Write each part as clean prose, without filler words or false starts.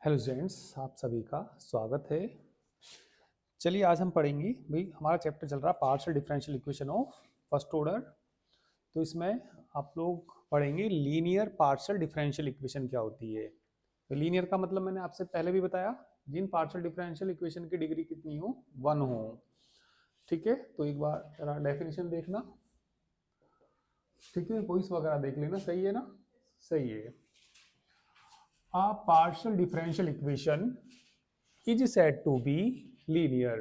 Hello students, आप सभी का स्वागत है। चलिए आज हम पढ़ेंगे भाई, हमारा चैप्टर चल रहा है partial differential equation of first order. तो इसमें आप लोग पढ़ेंगे लीनियर पार्शियल डिफरेंशियल इक्वेशन क्या होती है। तो लीनियर का मतलब मैंने आपसे पहले भी बताया, जिन पार्शियल डिफरेंशियल इक्वेशन की डिग्री कितनी हो, 1 हो। ठीक है, तो एक बार जरा डेफिनेशन देखना। ठीक है, वॉइस वगैरह देख लेना, सही है ना? सही है। A partial differential equation is said to be linear.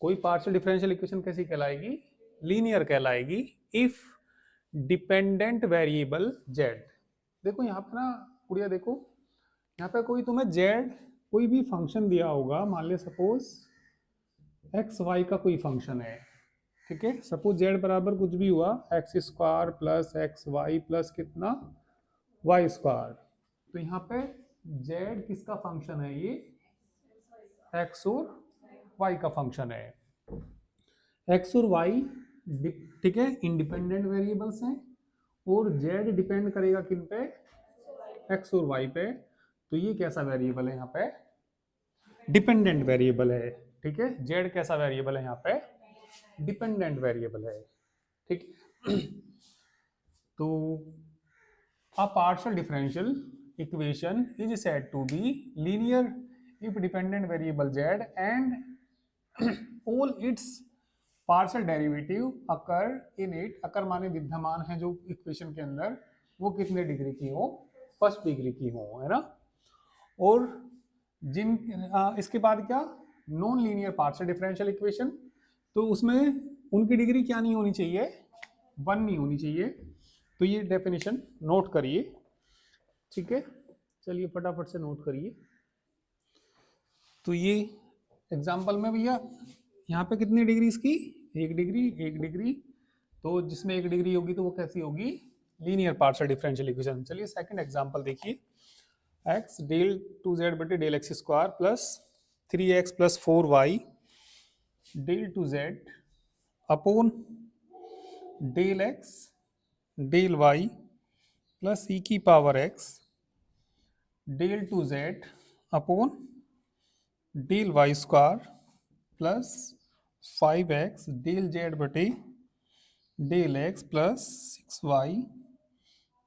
कोई पार्शियल डिफरेंशियल इक्वेशन कैसी कहलाएगी? लीनियर कहलाएगी इफ डिपेंडेंट वेरिएबल जेड। देखो यहाँ पर ना पुड़िया, देखो यहाँ पे कोई तुम्हें जेड कोई भी फंक्शन दिया होगा, मान ले सपोज एक्स वाई का कोई फंक्शन है। ठीक है, सपोज जेड बराबर कुछ भी हुआ, X square plus x Y plus कितना वाई स्क्वायर। तो यहाँ पे z किसका फंक्शन है? ये x और y का फंक्शन है। x और y ठीक है, इंडिपेंडेंट वेरिएबल्स हैं और z डिपेंड करेगा किन पे? x और y पे। तो ये कैसा वेरिएबल है? यहाँ पे डिपेंडेंट वेरिएबल है। ठीक है, z कैसा वेरिएबल है? यहाँ पे डिपेंडेंट वेरिएबल है। ठीक है, तो a partial differential equation is said to be linear if dependent variable z and all its partial derivative occur in it। occur माने विद्यमान है जो इक्वेशन के अंदर, वो कितने डिग्री की हो? फर्स्ट डिग्री की हो, है ना? और जिन इसके बाद क्या? Non linear partial differential equation, तो उसमें उनकी डिग्री क्या नहीं होनी चाहिए? 1 नहीं होनी चाहिए। तो ये डेफिनेशन नोट करिए। ठीक है, चलिए फटाफट से नोट करिए। तो ये एग्जांपल में भैया यहाँ पे कितनी डिग्री इसकी? 1 डिग्री, 1 डिग्री। तो जिसमें 1 डिग्री होगी तो वो कैसी होगी? Linear partial differential equation. चलिए सेकंड एग्जांपल देखिए। x डेल 2z बटे del x square plus 3x plus 4y del 2z upon del x del y plus e की power x del 2z upon del Y square plus 5x del z बटे del x plus 6y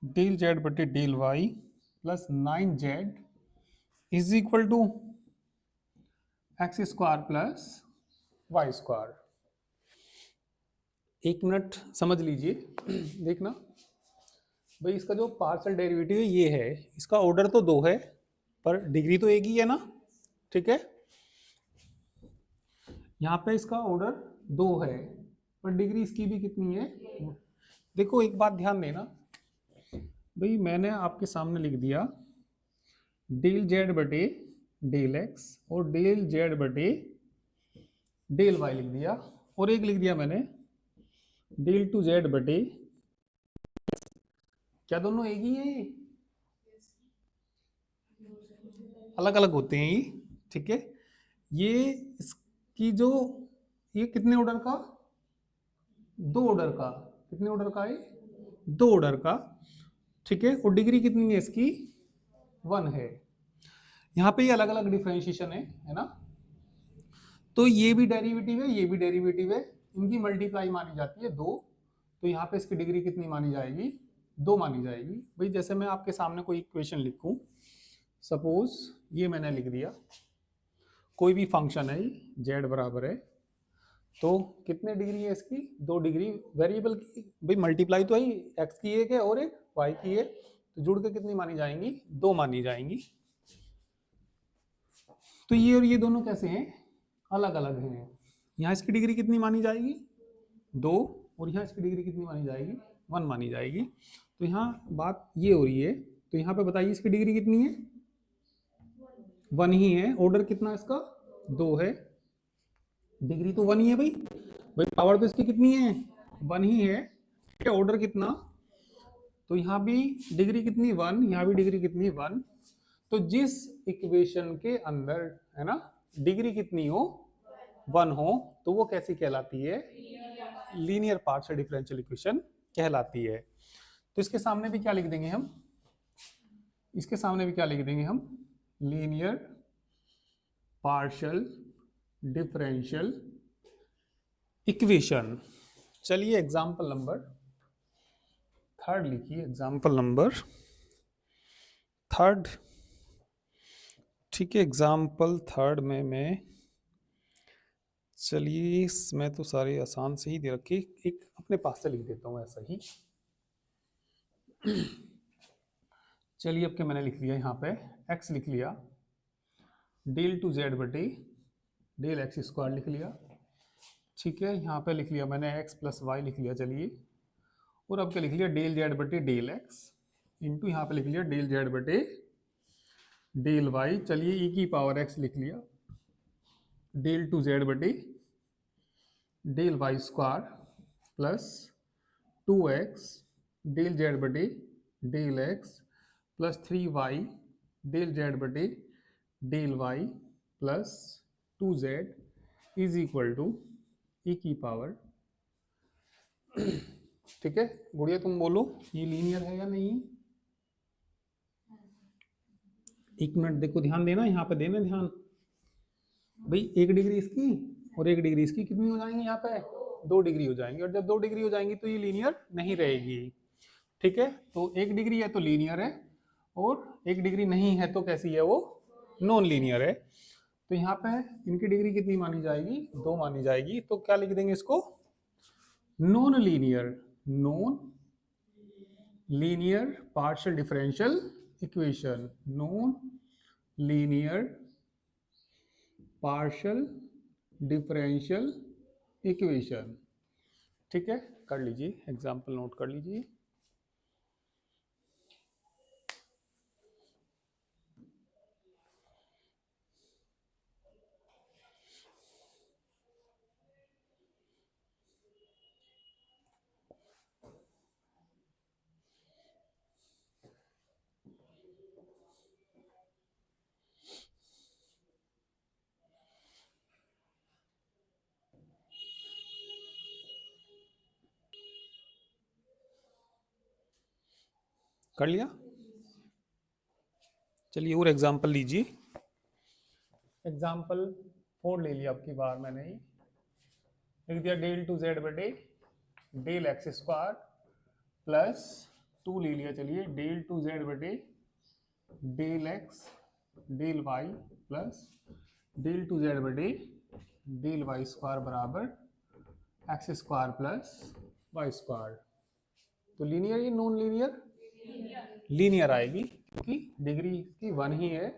del z बटे del y plus 9z is equal to x square plus Y square. 1 minute समझ लीजिए, देखना भाई, इसका जो partial derivative है ये है, इसका ऑर्डर तो 2 है पर डिग्री तो एक ही है ना? ठीक है, यहाँ पे इसका ऑर्डर 2 है पर डिग्री इसकी भी कितनी है? देखो एक बात ध्यान देना भाई, मैंने आपके सामने लिख दिया डेल जेड बटे डेल एक्स और डेल जेड बटे डेल वाई लिख दिया, और एक लिख दिया मैंने डेल 2z बटे, क्या दोनों एक ही है? अलग अलग होते हैं ये। ठीक है, ये इसकी जो ये कितने ऑर्डर का? 2 ऑर्डर का। कितने ऑर्डर का है? 2 ऑर्डर का। ठीक है, और डिग्री कितनी है इसकी? 1 है। यहाँ पे ये अलग अलग डिफरेंशिएशन है ना? तो ये भी डेरिवेटिव है, ये भी डेरिवेटिव है, इनकी मल्टीप्लाई मानी जाती है 2। तो यहाँ पे इसकी डिग्री कितनी मानी जाएगी? 2 मानी जाएगी। भाई जैसे मैं आपके सामने कोई इक्वेशन लिखूं, सपोज ये मैंने लिख दिया, कोई भी फंक्शन है z बराबर है, तो कितने डिग्री है इसकी? 2 डिग्री। वेरिएबल की भाई मल्टीप्लाई तो है, x की एक है और एक y की है, तो जुड़ के कितनी मानी जाएंगी? 2 मानी जाएंगी। तो ये और ये दोनों कैसे हैं? अलग अलग हैं। यहाँ इसकी डिग्री कितनी मानी जाएगी? 2, और यहाँ इसकी डिग्री कितनी मानी जाएगी? 1 मानी जाएगी। तो यहाँ बात ये हो रही है, तो यहाँ पे बताइए इसकी डिग्री कितनी है? 1 ही है। ऑर्डर कितना इसका? 2 है। डिग्री तो 1 ही है भाई, पावर तो इसकी कितनी है? 1 ही है। ऑर्डर कितना? तो यहाँ भी डिग्री कितनी? 1, यहाँ भी डिग्री कितनी? 1। तो जिस इक्वेशन के अंदर है ना डिग्री कितनी हो? 1 हो, तो वो कैसी कहलाती है? लीनियर पार्शियल डिफरेंशियल इक्वेशन कहलाती है। तो इसके सामने भी क्या लिख देंगे हम? इसके सामने भी क्या लिख देंगे हम? Linear partial differential equation. चलिए एग्जाम्पल नंबर थर्ड लिखिए, एग्जाम्पल नंबर थर्ड। ठीक है, एग्जाम्पल थर्ड में मैं, चलिए इसमें तो सारे आसान से ही दे रखे, एक अपने पास से लिख देता हूँ ऐसा ही। चलिए अब के मैंने लिख लिया यहाँ पे x लिख लिया, डेल टू जेड बटे डेल एक्स स्क्वायर लिख लिया। ठीक है, यहाँ पे लिख लिया मैंने x प्लस वाई लिख लिया। चलिए, और अब क्या लिख लिया, डेल जेड बटे डेल एक्स इंटू यहाँ पे लिख लिया डेल जेड बटे डेल वाई। चलिए e की पावर x लिख लिया, डेल टू जेड बटे del Y square plus 2x del z बटे del x plus 3y del z बटे del y plus 2z is equal to e की power. ठीक है गुड़िया, तुम बोलो ये लीनियर है या नहीं। एक मिनट देखो, ध्यान देना, यहाँ पे देना ध्यान भाई। 1 डिग्री इसकी और 1 डिग्री इसकी कितनी हो जाएंगी, यहाँ पे 2 डिग्री हो जाएंगी, और जब 2 डिग्री हो जाएंगी तो ये लीनियर नहीं रहेगी। ठीक है, तो 1 डिग्री है तो लीनियर है, और 1 डिग्री नहीं है तो कैसी है, वो नॉन लीनियर है। तो यहाँ पे इनकी डिग्री कितनी मानी जाएगी, 2 मानी जाएगी। तो क्या लिख देंगे इसको, non linear, non linear partial differential equation, non linear partial differential equation. ठीक है, कर लीजिए, एग्जाम्पल नोट कर लीजिए। कर लिया, चलिए और एग्जाम्पल लीजिए। एग्जाम्पल 4 ले लिया अब की बार मैंने ही, लिख दिया डेल टू जेड बटे डेल एक्स स्क्वायर प्लस 2 ले लिया। चलिए, डेल टू जेड बटे del x del y plus del two z बटे डेल वाई स्क्वायर बराबर x square plus Y square. तो लीनियर या नॉन लीनियर, लीनियर आएगी क्योंकि डिग्री की 1 ही है,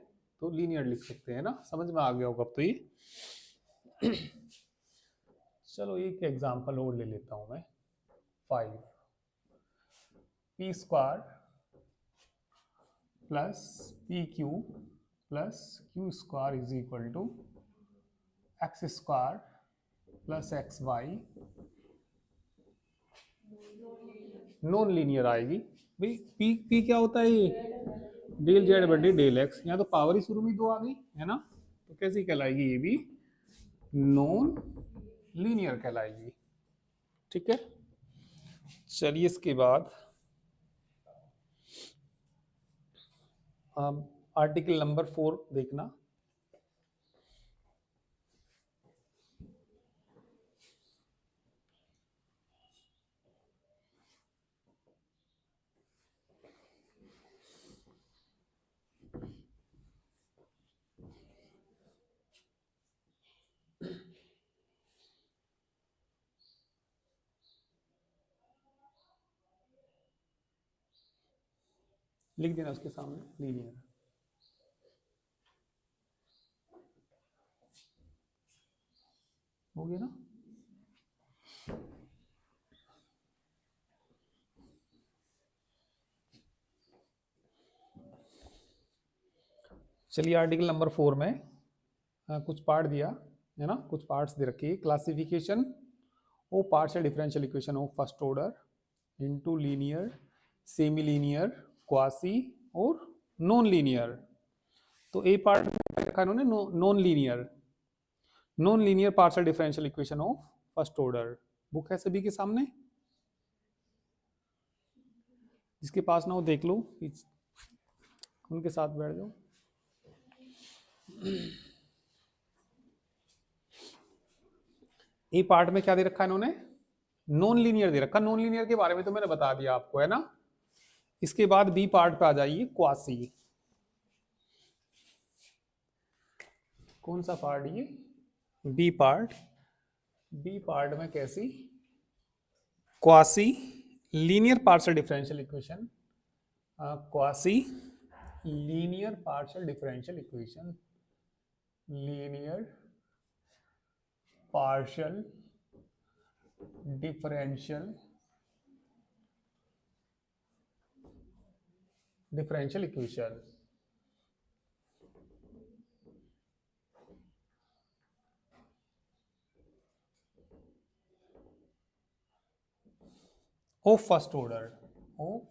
तो लीनियर लिख सकते हैं ना। समझ में आ गया होगा अब तो ये। चलो एक एग्जांपल और ले लेता हूं मैं, 5 p square plus p q plus q square is equal to x square plus x y, non linear आएगी भाई। पी क्या होता है, ये डेल जेड बटे डेल एक्स, यहाँ तो पावर ही शुरू में 2 आ गई है ना, तो कैसी कहलाएगी, ये भी नॉन लीनियर कहलाएगी। ठीक है, चलिए इसके बाद आर्टिकल नंबर 4 देखना। लिख देना उसके सामने लीनियर। हो गया ना। चलिए आर्टिकल नंबर 4 में कुछ पार्ट दिया है ना, कुछ पार्ट्स दे रखी है। Classification of partial differential equation of first order into linear, semi linear, quasi और नॉन लीनियर। तो ए पार्ट में रखा इन्होंने non linear, non linear partial differential equation of first order. Book है सभी के सामने, जिसके पास ना हो देख लो, उनके साथ बैठ जाओ। ए पार्ट में क्या दे रखा है इन्होंने, नॉन लीनियर दे रखा। नॉन लीनियर के बारे में तो मैंने बता दिया आपको, है ना। इसके बाद बी पार्ट पे आ जाइए, क्वासी। कौन सा पार्ट ये, बी पार्ट। बी पार्ट में कैसी, quasi linear partial differential equation, quasi linear partial differential equation, linear partial differential equation. Of first order, of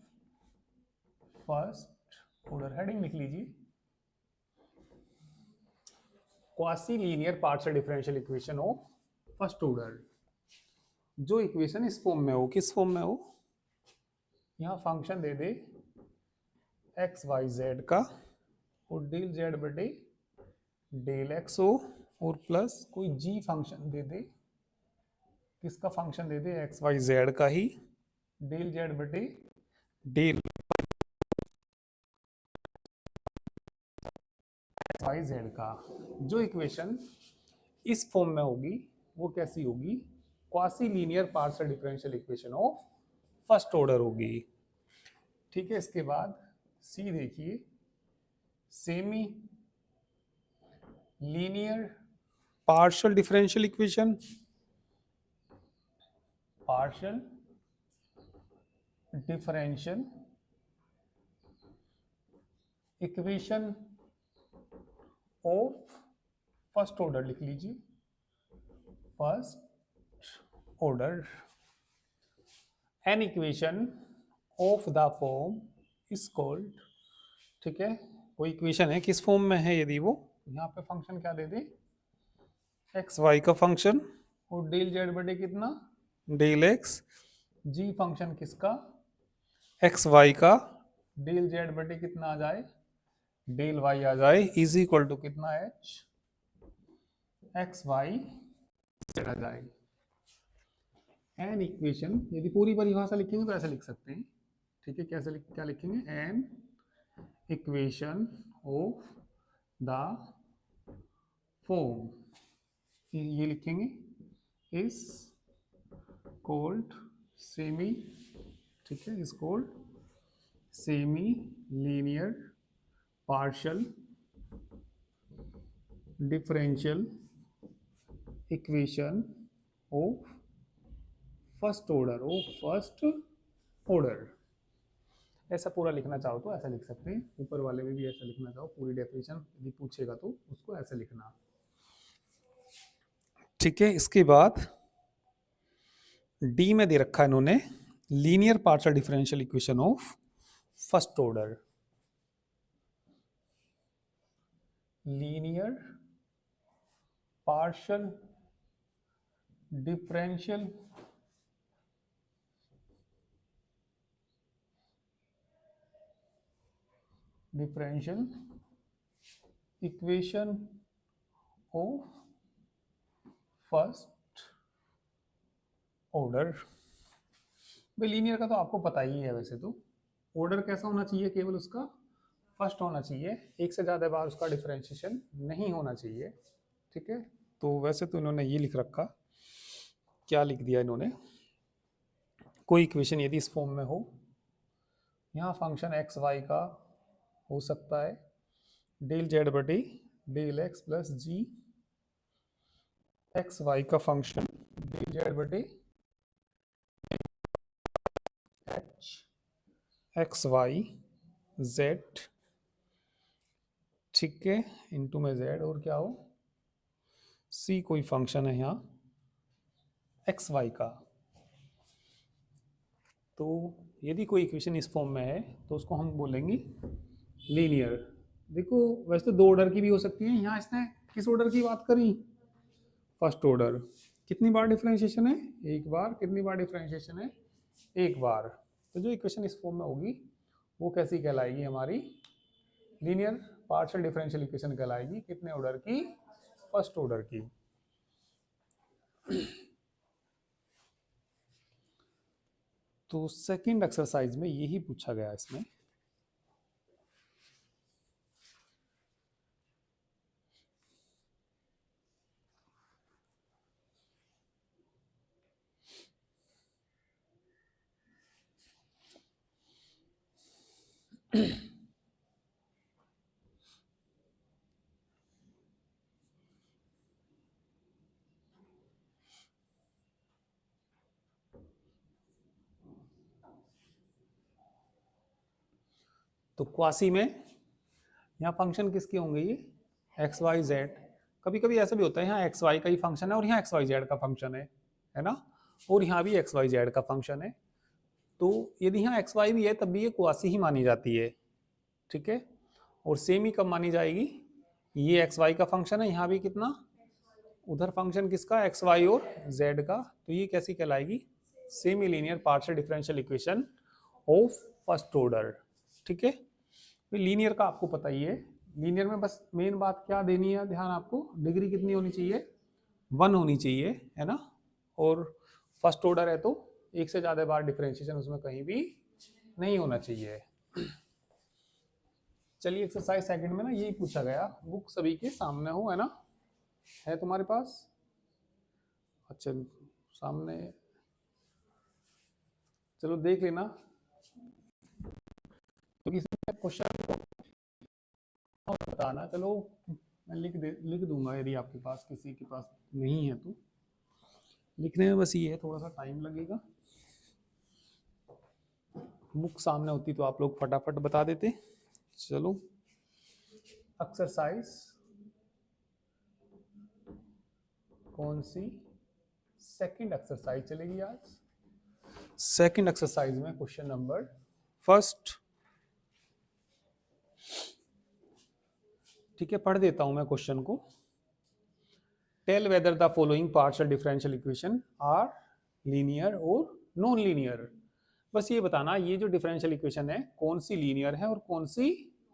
first order, heading लिख लीजिए, quasi linear partial differential equation of first order. जो equation इस form में हो, किस form में हो, यहां फंक्शन दे दे एक्स वाई जेड का, और डेल जेड बटे डेल एक्स हो, और प्लस कोई जी फंक्शन दे दे, किसका फंक्शन दे दे, एक्स वाई जेड का ही, डेल जेड बटे डेल एक्स वाई जेड का। जो इक्वेशन इस फॉर्म में होगी वो कैसी होगी, quasi linear partial differential equation of first order होगी। ठीक है, इसके बाद सी देखिए, semi linear partial differential equation, partial differential equation of first order लिख लीजिए, first order. An equation of the form is called, ठीक है, वो इक्वेशन है किस फॉर्म में है, यदि वो यहाँ पे फंक्शन क्या दे दे, एक्स वाई का फंक्शन, और डेल जेड बटे कितना, डेल एक्स, जी फंक्शन किसका, एक्स वाई का, डेल जेड बटे कितना आ जाए, डेल वाई आ जाए, इज इक्वल टू कितना, एच एक्स वाई जेड आ जाए। एन इक्वेशन, यदि पूरी परिभाषा लिखेंगे तो ऐसे लिख सकते हैं, ठीक है, कैसे क्या लिखेंगे, an equation of the form, ये लिखेंगे, इज कॉल्ड सेमी, ठीक है, is called semi linear partial differential equation of first order, of first order. ऐसा पूरा लिखना चाहो तो ऐसा लिख सकते हैं, ऊपर वाले में भी ऐसा लिखना चाहो, पूरी डेफिनेशन यदि पूछेगा तो उसको ऐसे लिखना, ठीक है। इसके बाद डी में दे रखा है इन्होंने, linear partial differential equation of first order, linear partial differential equation of first order. भाई लीनियर का तो आपको पता ही है, वैसे तो ऑर्डर कैसा होना चाहिए, केवल उसका फर्स्ट होना चाहिए, एक से ज़्यादा बार उसका डिफरेंशिएशन नहीं होना चाहिए, ठीक है। तो वैसे तो इन्होंने ये लिख रखा, क्या लिख दिया इन्होंने, कोई इक्वेशन यदि इस फॉर्म में हो, यहाँ फंक्शन एक्स वाई का हो सकता है, डेल जेड बटे डेल एक्स प्लस जी एक्स वाई का फंक्शन, डेल जेड बटे एच एक्स वाई जेड, ठीक है, इनटू में जेड, और क्या हो, सी कोई फंक्शन है यहाँ एक्स वाई का। तो यदि कोई इक्वेशन इस फॉर्म में है तो उसको हम बोलेंगे लीनियर। देखो वैसे तो दो ऑर्डर की भी हो सकती है, यहाँ इसने किस ऑर्डर की बात करी, फर्स्ट ऑर्डर। कितनी बार डिफरेंशिएशन है, एक बार। कितनी बार डिफरेंशिएशन है, एक बार। तो जो इक्वेशन इस फॉर्म में होगी वो कैसी कहलाएगी, हमारी लीनियर पार्शियल डिफरेंशियल इक्वेशन कहलाएगी कितने ऑर्डर की? फर्स्ट ऑर्डर की। तो सेकंड एक्सरसाइज में यही पूछा गया इसमें। तो क्वासी में यहाँ फंक्शन किसके होंगे? ये एक्स वाई जेड। कभी कभी ऐसा भी होता है यहाँ एक्स वाई का ही फंक्शन है और यहाँ एक्स वाई जेड का फंक्शन है ना, और यहाँ भी एक्स वाई जेड का फंक्शन है। तो यदि यहाँ एक्स वाई भी है तब भी ये क्वासी ही मानी जाती है, ठीक है। और सेम ही कब मानी जाएगी? ये एक्स वाई का फंक्शन है, यहाँ भी कितना, उधर फंक्शन किसका? एक्स वाई और जेड का। तो ये कैसी कहलाएगी? Semi linear partial differential equation of first order, ठीक है। तो लीनियर का आपको पता ही है, लीनियर में बस मेन बात क्या देनी है ध्यान आपको, डिग्री कितनी होनी चाहिए? 1 होनी चाहिए, है ना। और फर्स्ट ऑर्डर है तो एक से ज्यादा बार डिफरेंशिएशन उसमें कहीं भी नहीं होना चाहिए। चलिए एक्सरसाइज सेकंड में ना यही पूछा गया, बुक सभी के सामने हो, है ना, है तुम्हारे पास? अच्छा सामने, चलो देख लेना। तो इसमें क्वेश्चन को बताना, चलो मैं लिख दूंगा यदि आपके पास किसी के पास नहीं है तो। लिखने में बस ये है थोड़ा सा टाइम लगेगा, बुक सामने होती तो आप लोग फटाफट बता देते। चलो एक्सरसाइज कौन सी? सेकंड एक्सरसाइज चलेगी आज। सेकंड एक्सरसाइज में क्वेश्चन नंबर फर्स्ट, ठीक है, पढ़ देता हूं मैं क्वेश्चन को। Tell whether the following partial differential equation are linear और नॉन लीनियर। बस ये बताना ये जो डिफरेंशियल इक्वेशन है कौन सी लीनियर है और कौन सी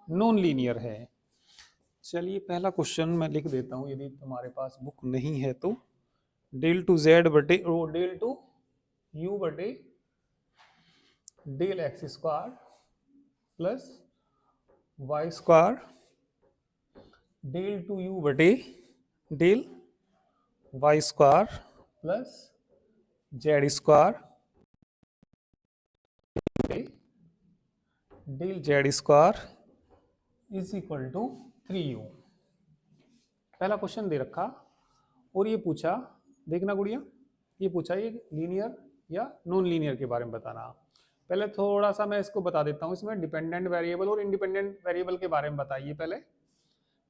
नॉन लीनियर है। चलिए पहला क्वेश्चन मैं लिख देता हूं यदि तुम्हारे पास बुक नहीं है तो। डेल टू जेड बटे डेल टू यू बटे del x square plus Y square del two u बटे del Y square plus z square del z square is equal to 3u। पहला क्वेश्चन दे रखा और ये पूछा, देखना गुड़िया, ये पूछा ये लीनियर या नॉन लीनियर के बारे में बताना। पहले थोड़ा सा मैं इसको बता देता हूँ, इसमें डिपेंडेंट वेरिएबल और इंडिपेंडेंट वेरिएबल के बारे में बताइए पहले,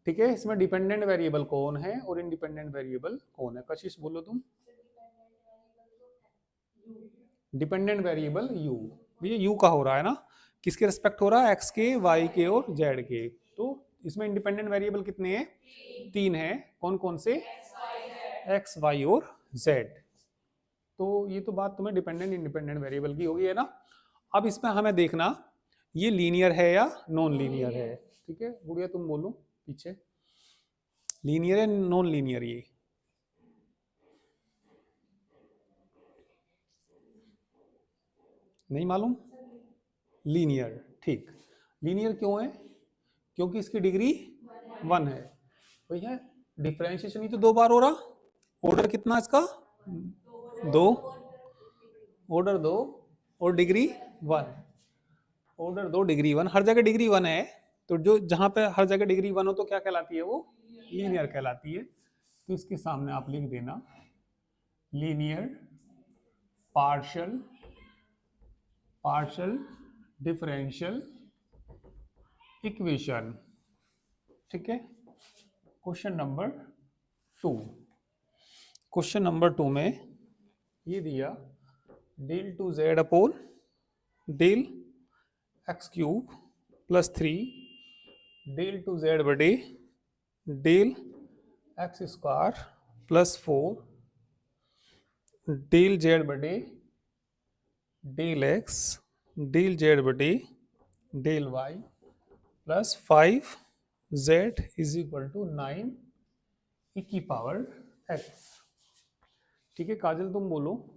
ठीक है। इसमें डिपेंडेंट वेरिएबल कौन है और इंडिपेंडेंट वेरिएबल कौन है? कशिश बोलो तुम। डिपेंडेंट वेरिएबल यू, ये यू का हो रहा है ना, किसके रिस्पेक्ट हो रहा है? एक्स के, वाई के और जेड के। तो इसमें इंडिपेंडेंट वेरिएबल कितने हैं? 3 हैं। कौन कौन से? एक्स, वाई और जेड। तो ये तो बात तुम्हें डिपेंडेंट इंडिपेंडेंट वेरिएबल की होगी, है ना। अब इसमें हमें देखना ये लीनियर है या नॉन लीनियर है, ठीक है। गुड़िया तुम बोलो पीछे, लीनियर है नॉन लीनियर? ये नहीं मालूम? लीनियर, ठीक। लीनियर क्यों है? क्योंकि इसकी डिग्री 1 है। भैया डिफरेंशिएशन ही तो 2 बार हो रहा, ऑर्डर कितना इसका? 2, ऑर्डर 2 और डिग्री 1, ऑर्डर 2 डिग्री 1, हर जगह डिग्री 1 है। तो जो जहां पे हर जगह डिग्री 1 हो तो क्या कहलाती है? वो लीनियर कहलाती है। तो इसके सामने आप लिख देना लीनियर पार्शियल डिफरेंशियल इक्वेशन, ठीक है। क्वेश्चन नंबर 2, क्वेश्चन नंबर 2 में ये दिया del two z upon del x cube plus 3 del two z बटे del x square plus 4 del z बटे डेल एक्स डेल जेड बटे del y plus 5 z is equal to 9 e की power x। ठीक है काजल, तुम बोलो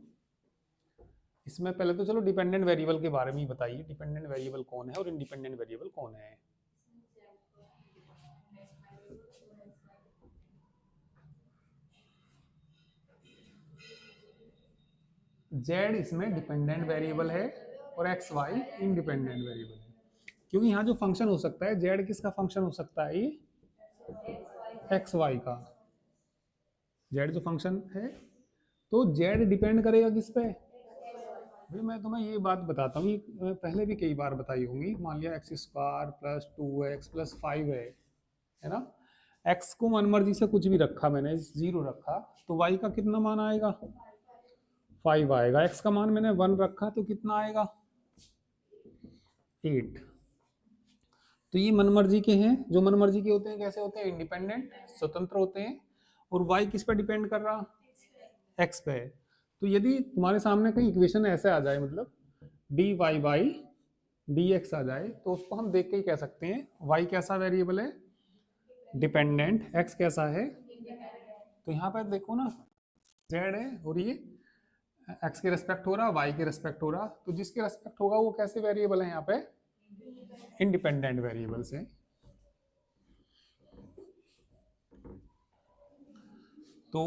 इसमें पहले तो चलो डिपेंडेंट वेरिएबल के बारे में ही बताइए, डिपेंडेंट वेरिएबल कौन है और इंडिपेंडेंट वेरिएबल कौन है। z इसमें डिपेंडेंट वेरिएबल है और एक्स वाई इंडिपेंडेंट वेरिएबल है, क्योंकि यहाँ जो फंक्शन हो सकता है z किसका फंक्शन हो सकता है, ये एक्स वाई का। z जो फंक्शन है तो z डिपेंड करेगा किस पे। भाई मैं तुम्हें ये बात बताता हूँ, ये पहले भी कई बार बताई होंगी। मान लिया x square plus 2x plus 5 है ना। x को मन मर्जी से कुछ भी रखा मैंने, 0 रखा तो y का कितना मान आएगा, 5 आएगा। x का मान मैंने 1 रखा तो कितना आएगा, 8। तो ये मनमर्जी के हैं, जो मनमर्जी के होते हैं कैसे होते हैं, इंडिपेंडेंट, स्वतंत्र होते हैं। और y किस पे डिपेंड कर रहा, x पे। तो यदि तुम्हारे सामने कहीं इक्वेशन ऐसे आ जाए, मतलब dy बाई dx आ जाए, तो उसको हम देख के ही कह सकते हैं y कैसा वेरिएबल है, डिपेंडेंट, x कैसा है। तो यहाँ पे देखो ना z है और ये x के रेस्पेक्ट हो रहा, y के रेस्पेक्ट हो रहा, तो जिसके रेस्पेक्ट होगा वो कैसे वेरिएबल है, यहाँ पे इंडिपेंडेंट वेरिएबल्स है। तो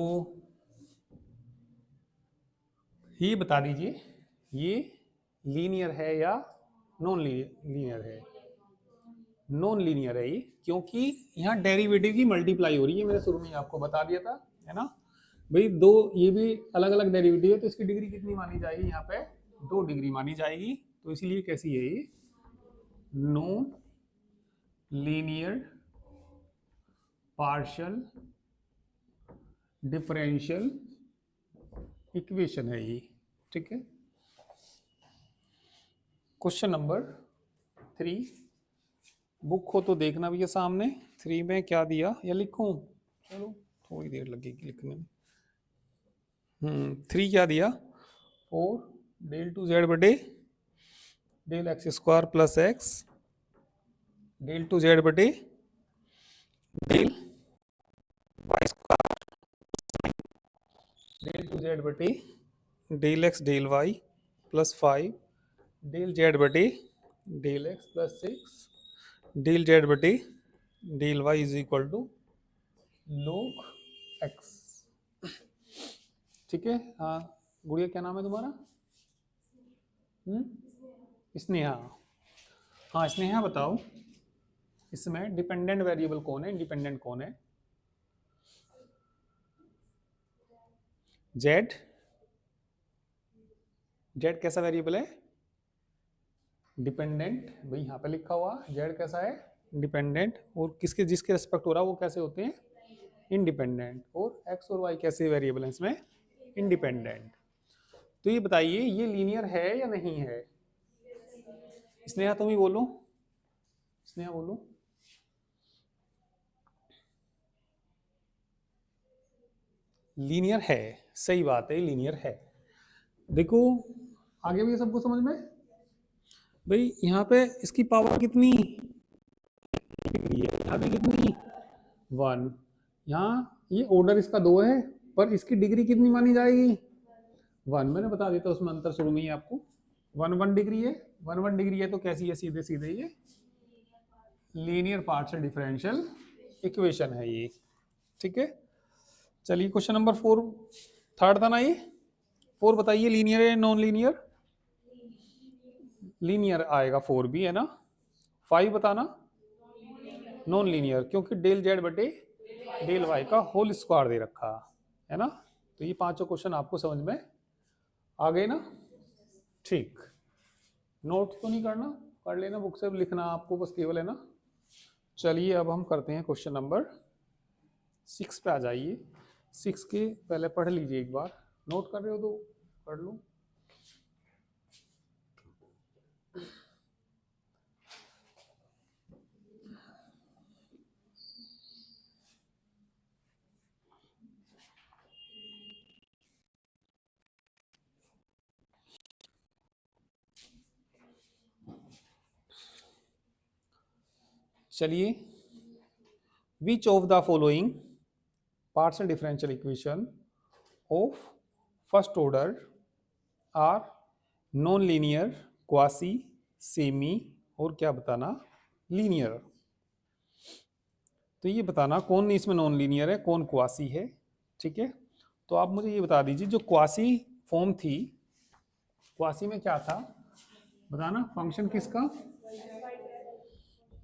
ये बता दीजिए ये लीनियर है या नॉन लीनियर है। नॉन लीनियर है ये, क्योंकि यहाँ डेरिवेटिव की मल्टीप्लाई हो रही है, मैंने शुरू में आपको बता दिया था, है ना भाई। दो ये भी अलग अलग डेरिवेटिव है तो इसकी डिग्री कितनी मानी जाएगी, यहाँ पे 2 डिग्री मानी जाएगी। तो इसीलिए कैसी है ये, non linear partial differential equation है ये। ठीक है, क्वेश्चन नंबर 3, बुक हो तो देखना भी है सामने। 3 में क्या दिया या लिखूं, चलो थोड़ी देर लगेगी लिखने में। 3 क्या दिया, 4 डेल टू जेड बटे del x square plus x del two z बटे del Y square del two z बटे del x del y plus 5 del z बटे del x plus 6 del z बटे del y is equal to log x। ठीक है, हाँ गुड़िया क्या नाम है तुम्हारा, स्नेहा। हाँ स्नेहा बताओ इसमें डिपेंडेंट वेरिएबल कौन है, इंडिपेंडेंट कौन है। z, z कैसा वेरिएबल है, डिपेंडेंट। भाई यहाँ पे लिखा हुआ z कैसा है, डिपेंडेंट। और किसके जिसके रेस्पेक्ट हो रहा है वो कैसे होते हैं, इंडिपेंडेंट। और x और y कैसे वेरिएबल हैं इसमें, इंडिपेंडेंट। तो ये बताइए ये लीनियर है या नहीं है, स्नेहा तुम ही बोलो, स्नेहा बोलो। लीनियर है, सही बात है, लीनियर है। देखो आगे भी सबको समझ में, भाई यहाँ पे इसकी पावर कितनी, यहाँ पे कितनी, 1। यहाँ ये ऑर्डर इसका 2 है पर इसकी डिग्री कितनी मानी जाएगी, 1। मैंने बता देता उसमें अंतर शुरू में ही आपको, 1 डिग्री है, 1 डिग्री है तो कैसी है, सीधे सीधे ये लीनियर पार्शियल डिफरेंशियल इक्वेशन है ये। ठीक है, चलिए क्वेश्चन नंबर 4, थर्ड था ना ये, 4 बताइए लीनियर है नॉन लीनियर, लीनियर आएगा 4 भी, है ना। 5 बताना नॉन लीनियर, क्योंकि डेल जेड बटे डेल वाई का होल स्क्वायर दे रखा है ना। तो ये पांचों क्वेश्चन आपको समझ में आ गए ना। ठीक, नोट तो नहीं करना, कर लेना बुक से लिखना आपको बस केवल, है ना। चलिए अब हम करते हैं क्वेश्चन नंबर 6 पे आ जाइए। 6 के पहले पढ़ लीजिए एक बार, नोट कर रहे हो तो पढ़ लो। चलिए which of the following partial differential equation of first order are non linear, quasi, semi और क्या बताना, लीनियर। तो ये बताना कौन इसमें नॉन लीनियर है, कौन क्वासी है। ठीक है, तो आप मुझे ये बता दीजिए, जो क्वासी फॉर्म थी, क्वासी में क्या था बताना, फंक्शन किसका।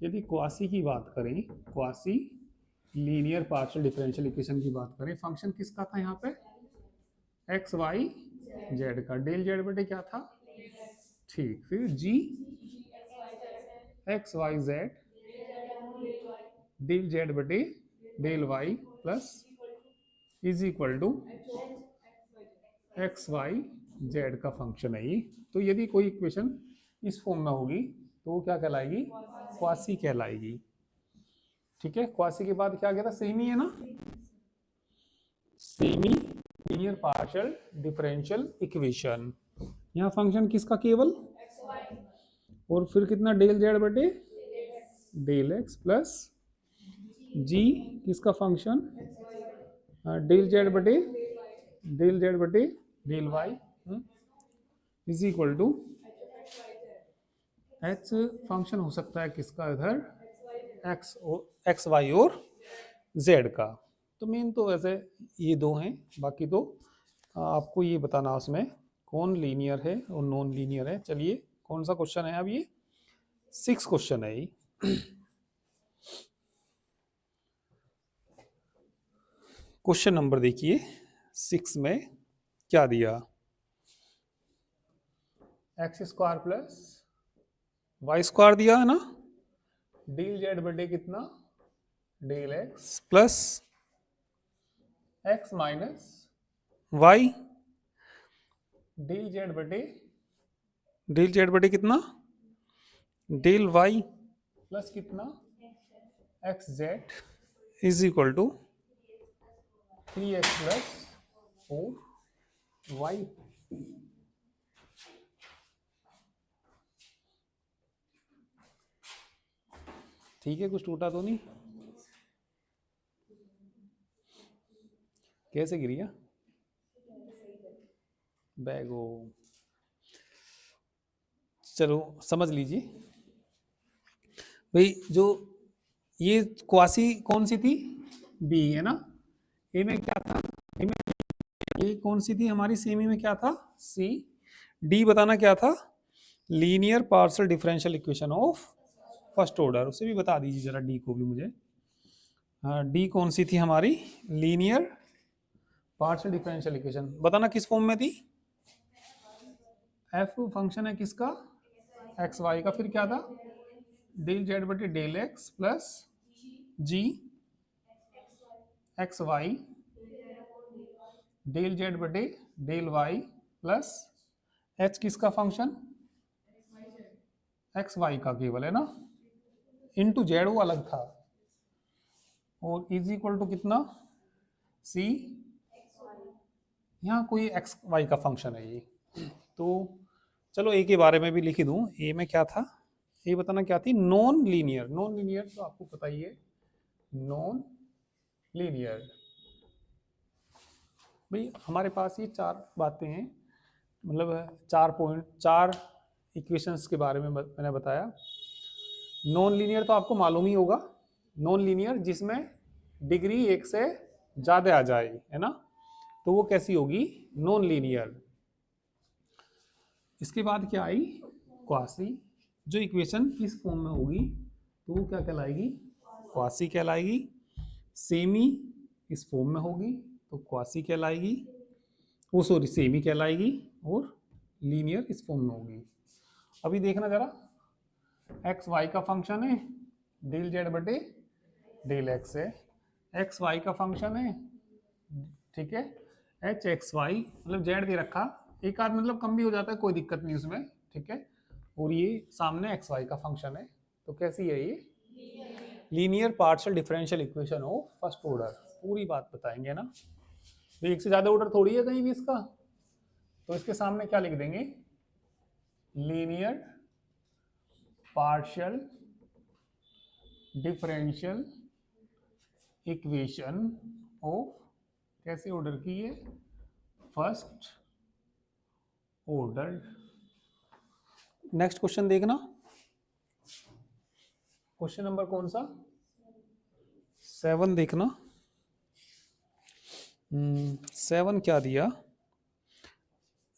यदि क्वासी की बात करें, quasi linear partial differential equation की बात करें, फंक्शन किसका था यहाँ पे, एक्स वाई जेड का। डेल जेड बटे क्या था, ठीक, फिर जी x y z del z बटे del y plus is equal to x y z का फंक्शन है ये। तो यदि कोई इक्वेशन इस फॉर्म में होगी तो वो क्या कहलाएगी, क्वासी कहलाएगी। ठीक है, क्वासी के बाद क्या कहता, सेमी है ना, semi linear partial differential equation. यहाँ फंक्शन किसका, केवल, और फिर कितना, डेल जेड बटे डेल एक्स प्लस जी किसका फंक्शन, डेल जेड बटे del y is equal to h function हो सकता है किसका इधर, एक्स वाई और जेड का। तो मेन तो वैसे ये दो हैं, बाकी तो आपको ये बताना उसमें कौन लीनियर है और नॉन लीनियर है। चलिए कौन सा क्वेश्चन है अब ये, 6 क्वेश्चन है ये। क्वेश्चन नंबर देखिए 6 में क्या दिया, x square plus Y square दिया है ना, डेल जेड बटे कितना, del x plus x minus y del z बटे कितना, डेल वाई प्लस कितना, x z is equal to 3x plus 4y। ठीक है, कुछ टूटा तो नहीं, कैसे गिरी, बैग हो, चलो समझ लीजिए भाई। जो ये क्वासी कौन सी थी, बी है ना, ए में क्या था, ए में ये कौन सी थी हमारी, सेमी में क्या था, सी। डी बताना क्या था, linear partial differential equation of first order, उसे भी बता दीजिए जरा, डी को भी मुझे। हाँ, डी कौन सी थी हमारी, लीनियर पार्शियल डिफरेंशियल इक्वेशन, बताना किस फॉर्म में थी, एफ फंक्शन है किसका, एक्स वाई का, फिर क्या था, डेल जेड बटे डेल एक्स प्लस जी एक्स वाई डेल जेड बटे डेल वाई प्लस एच किसका फंक्शन, एक्स वाई का केवल है ना, इनटू जेड वो अलग था, और इज इक्वल टू कितना, सी, यहाँ कोई एक्स वाई का फंक्शन है ये। तो चलो ए के बारे में भी लिख दूं, ए में क्या था, ये बताना क्या थी, नॉन लीनियर। नॉन लीनियर तो आपको पता ही है, नॉन लीनियर भाई हमारे पास ये 4 बातें हैं, मतलब 4 पॉइंट, 4 इक्वेशंस के बारे में मैंने बताया। नॉन लीनियर तो आपको मालूम ही होगा, नॉन लीनियर जिसमें डिग्री 1 से ज़्यादा आ जाए, है ना, तो वो कैसी होगी, नॉन लीनियर। इसके बाद क्या आई, क्वासी, जो इक्वेशन किस फॉर्म में होगी तो वो क्या कहलाएगी, क्वासी कहलाएगी। सेमी इस फॉर्म में होगी तो क्वासी कहलाएगी, वो सॉरी सेमी कहलाएगी, और लीनियर इस फॉर्म में होगी। अभी देखना जरा, एक्स वाई का फंक्शन है, डेल जेड बटे डेल एक्स है, एक्स वाई का फंक्शन है, ठीक है, एच एक्स वाई, मतलब जेड दे रखा, एक आध मतलब कम भी हो जाता है, कोई दिक्कत नहीं उसमें, ठीक है, और ये सामने एक्स वाई का फंक्शन है। तो कैसी है ये, linear partial differential equation of first order. पूरी बात बताएंगे ना, तो एक से ज्यादा ऑर्डर थोड़ी है कहीं भी इसका, तो इसके सामने क्या लिख देंगे, linear partial differential equation of, कैसे ऑर्डर की है, फर्स्ट ऑर्डर। नेक्स्ट क्वेश्चन देखना, क्वेश्चन नंबर कौन सा, 7 देखना। 7 क्या दिया,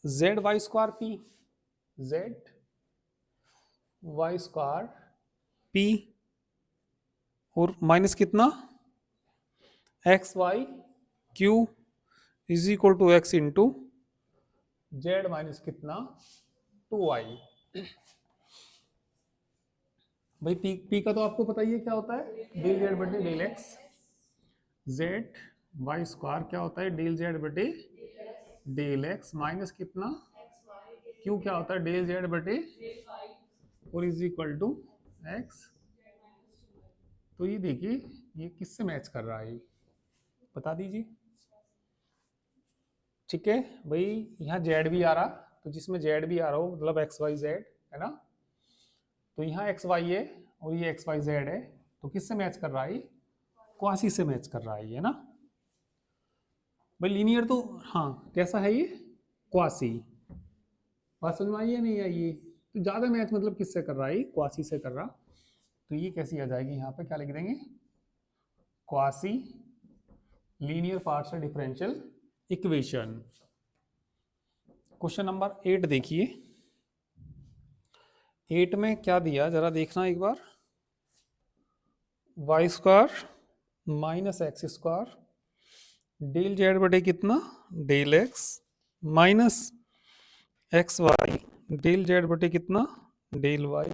z y square p, z y square p और माइनस कितना, x y q is equal to x into z minus कितना 2y। भाई पी का तो आपको पता ही है क्या होता है, डेल जेड बटे del x, z y square क्या होता है, डेल जेड बटे डेल एक्स माइनस कितना, क्यू क्या होता है, डेल जेड बटे और इज इक्वल टू एक्स। तो ये देखिए ये किससे मैच कर रहा है, बता दीजिए। ठीक है भाई, यहाँ जेड भी आ रहा, तो जिसमें जेड भी आ रहा हो मतलब एक्स वाई जेड है ना, तो यहाँ एक्स वाई है और ये एक्स वाई जेड है, तो किससे मैच कर रहा है, क्वासी से मैच कर रहा है ना भाई। लीनियर तो हाँ कैसा है ये, क्वासी। बात समझ में आई है नहीं आई है, तो ज्यादा मैच मतलब किससे कर रहा है, क्वासी से कर रहा। तो ये कैसी आ जाएगी, यहाँ पे क्या लिख देंगे, quasi linear partial differential equation. Question number 8 देखिए, 8 में क्या दिया जरा देखना एक बार, y square minus x square del z बटे कितना, del x minus x y del z बटे कितना, del y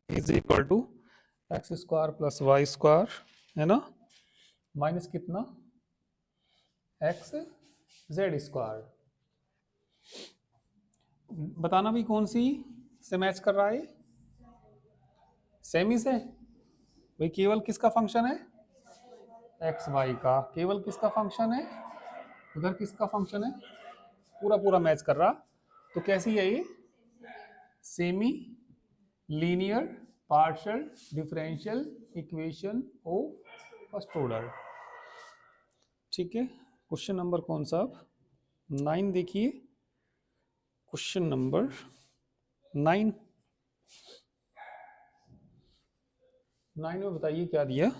is equal to x square plus Y square है ना, माइनस कितना एक्स जेड स्क्वायर। बताना भी कौन सी से मैच कर रहा है, सेमी से भाई, केवल किसका फंक्शन है, एक्स वाई का, केवल किसका फंक्शन है, उधर किसका फंक्शन है, पूरा पूरा मैच कर रहा। तो कैसी है ये, semi linear partial differential equation of first order. ठीक है, क्वेश्चन नंबर कौन सा, 9 देखिए, क्वेश्चन नंबर 9। 9 में बताइए क्या दिया,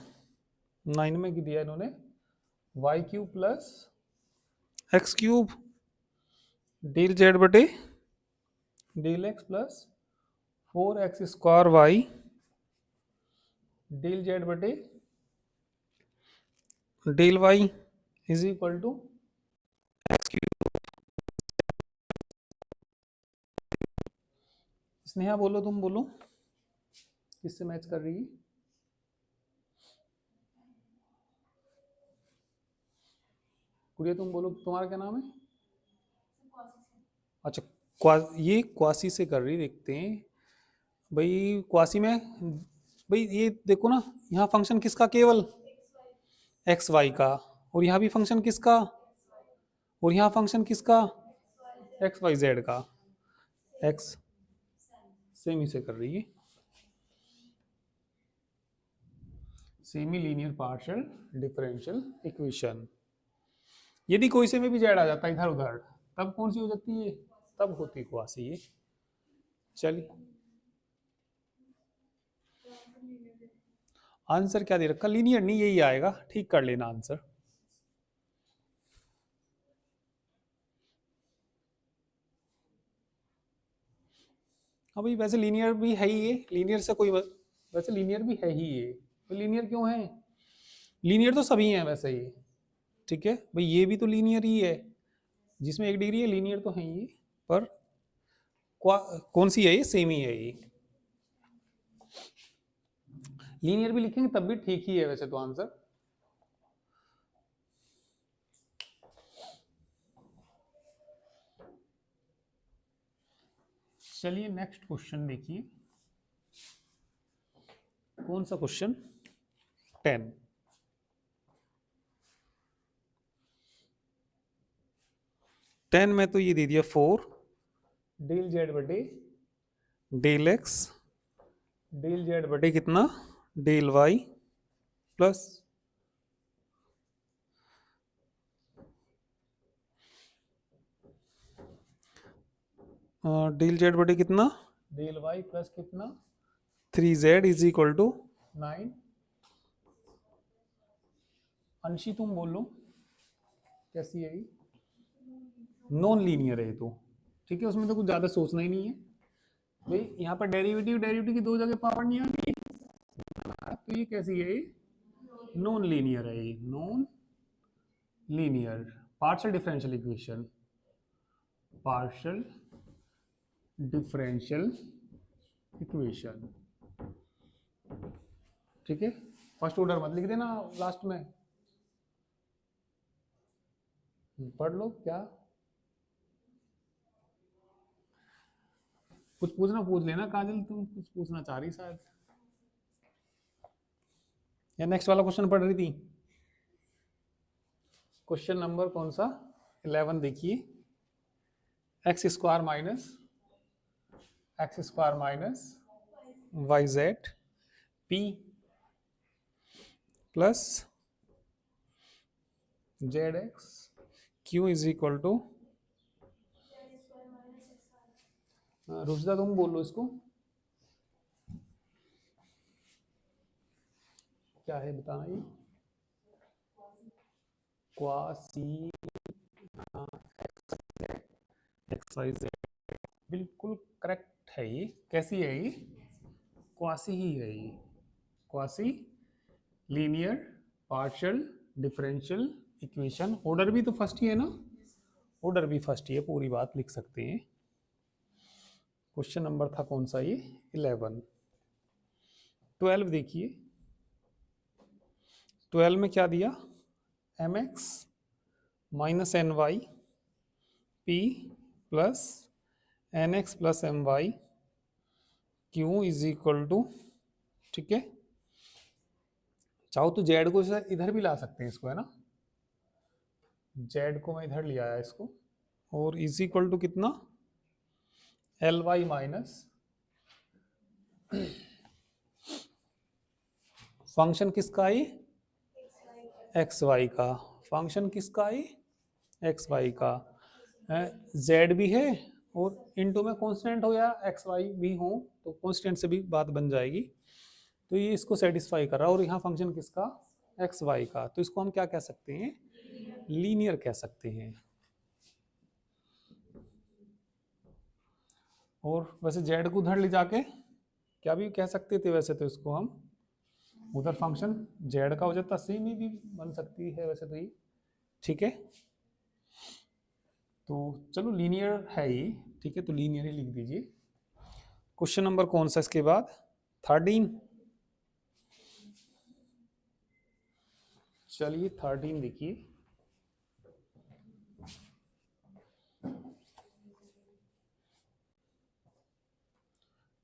9 में दिया इन्होंने y cube plus x cube del z बटे del x plus 4x square y del z बटे del y is equal to x cube. Sneha बोलो, तुम बोलो किससे मैच कर रही है, गुड़िया तुम बोलो, तुम्हारा क्या नाम है, अच्छा ये क्वासी से कर रही, देखते हैं भाई क्वासी में। भाई ये देखो ना, यहाँ फंक्शन किसका, केवल एक्स वाई का, और यहाँ भी फंक्शन किसका, और यहाँ फंक्शन किसका, एक्स वाई जेड का, एक्स सेमी से कर रही है, semi linear partial differential equation. यदि कोई से में भी जेड आ जाता है इधर उधर, तब कौन सी हो जाती है, तब होती क्वासी है। चलिए आंसर क्या दे रखा, लीनियर नहीं, यही आएगा, ठीक कर लेना आंसर। हाँ भाई वैसे लीनियर भी है ही ये, लीनियर से कोई वैसे लीनियर भी है ही ये, तो लीनियर क्यों है, लीनियर तो सभी हैं वैसे ही। ठीक है भाई, ये भी तो लीनियर ही है, जिसमें 1 डिग्री है, लीनियर तो है ही, पर कौन सी है ये, सेमी है ये। लीनियर भी लिखेंगे तब भी ठीक ही है वैसे तो आंसर। चलिए नेक्स्ट क्वेश्चन देखिए, कौन सा क्वेश्चन, 10। 10 में तो ये दे दिया 4 डेल जेड बटे डेल एक्स डेल जेड बटे कितना, del y plus del z बटे कितना, डेल वाई प्लस कितना 3z इज इक्वल टू 9। अंशी तुम बोलो कैसी है ये, नॉन लीनियर है ये तो, ठीक है, उसमें तो कुछ ज्यादा सोचना ही नहीं है भाई। यहाँ पर डेरिवेटिव डेरिवेटिव की दो जगह पावर नहीं आती, तो ये कैसी है, ये नॉन लीनियर है, ये non linear partial differential equation, partial differential equation, ठीक है। फर्स्ट ऑर्डर मत लिख देना लास्ट में, पढ़ लो क्या कुछ पूछना पूछ लेना। काजल तुम कुछ पूछना चाह रही शायद, या नेक्स्ट वाला क्वेश्चन पढ़ रही थी। क्वेश्चन नंबर कौन सा 11 देखिए, x square minus y z p plus z x q is equal to, Rushda तुम बोलो इसको क्या है बताना। ये क्वासी एक्स वाई जेड बिल्कुल करेक्ट है। ये कैसी है, ये क्वासी ही है, ये quasi linear partial differential equation. Order भी तो फर्स्ट ही है ना, ऑर्डर भी फर्स्ट ही है, पूरी बात लिख सकते हैं। क्वेश्चन नंबर था कौन सा ये 11। 12 देखिए, 12 में क्या दिया, m x minus n y p plus n x plus m y q is equal to, ठीक है। चाहो तो जेड को इधर भी ला सकते हैं इसको, है ना, जेड को मैं इधर ले आया इसको, और इज इक्वल टू कितना एल वाई माइनस फंक्शन किसका है, एक्स वाई का, फंक्शन किसका है, एक्स वाई का, जेड भी है और इनटू में कांस्टेंट हो या एक्स वाई भी हो तो कांस्टेंट से भी बात बन जाएगी। तो ये इसको सेटिस्फाई कर रहा है, और यहाँ फंक्शन किसका, एक्स वाई का, तो इसको हम क्या कह सकते हैं, लीनियर कह सकते हैं। और वैसे जेड को उधर ले जाके क्या भी कह सकते थे, वैसे तो इसको हम उधर फंक्शन जेड का हो जाता, सेम ही भी बन सकती है वैसे तो ये, ठीक है। तो चलो लीनियर है ये, ठीक है, तो लीनियर ही लिख दीजिए। क्वेश्चन नंबर कौन सा इसके बाद 13, चलिए 13 देखिए,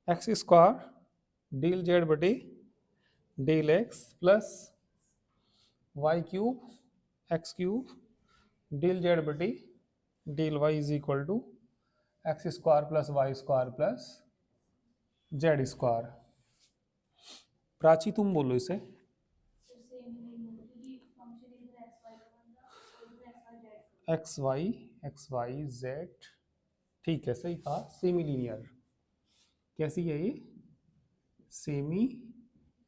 एक्स स्क्वायर डील जेड बटे del x plus y cube x cube del z बटे del y is equal to x square plus Y square plus z square. Prachi तुम बोलो इसे, एक्स वाई जेड, ठीक है, सही कहा, सेमी लीनियर। कैसी है ये, semi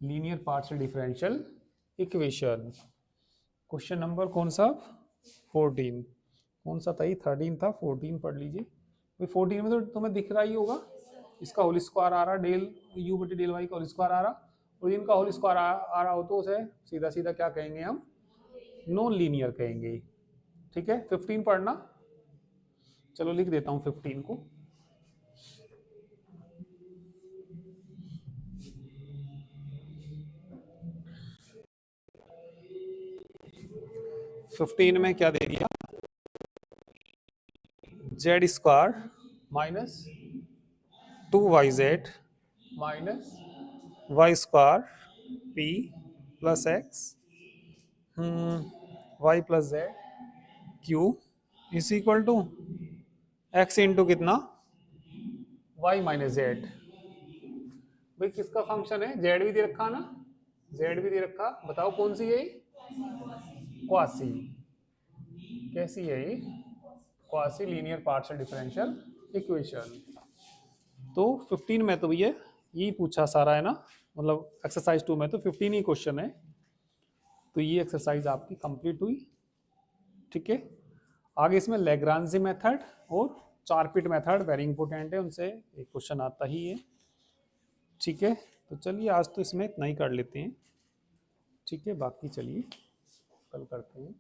linear partial differential equation. Question number कौन सा 14, कौन सा था ये 13 था, 14 पढ़ लीजिए भाई। 14 में तो तुम्हें दिख रहा ही होगा, इसका होल स्क्वायर आ रहा, डेल यू बटे डेल वाई का होल स्क्वायर आ रहा, और इनका होल स्क्वायर आ रहा हो तो उसे सीधा सीधा क्या कहेंगे हम, नॉन लीनियर कहेंगे, ठीक है। 15 पढ़ना, चलो लिख देता हूँ 15 को। फिफ्टीन में क्या दे दिया, z square minus 2yz minus y square p plus x Y plus z q is equal to x into कितना, वाई माइनस जेड। भाई किसका फंक्शन है, जेड भी दे रखा ना, जेड भी दे रखा, बताओ कौन सी है, क्वासी, कैसी है ये, quasi linear partial differential equation. तो 15 में तो भैया यही पूछा सारा है ना, मतलब एक्सरसाइज 2 में तो 15 ही क्वेश्चन है। तो ये एक्सरसाइज आपकी कंप्लीट हुई। ठीक है, आगे इसमें लैग्रांजी मेथड और चारपिट मेथड वेरी इंपॉर्टेंट है, उनसे एक क्वेश्चन आता ही है। ठीक है, तो चलिए आज तो इसमें इतना ही कर लेते हैं। ठीक है, बाकी चलिए कल करते हैं।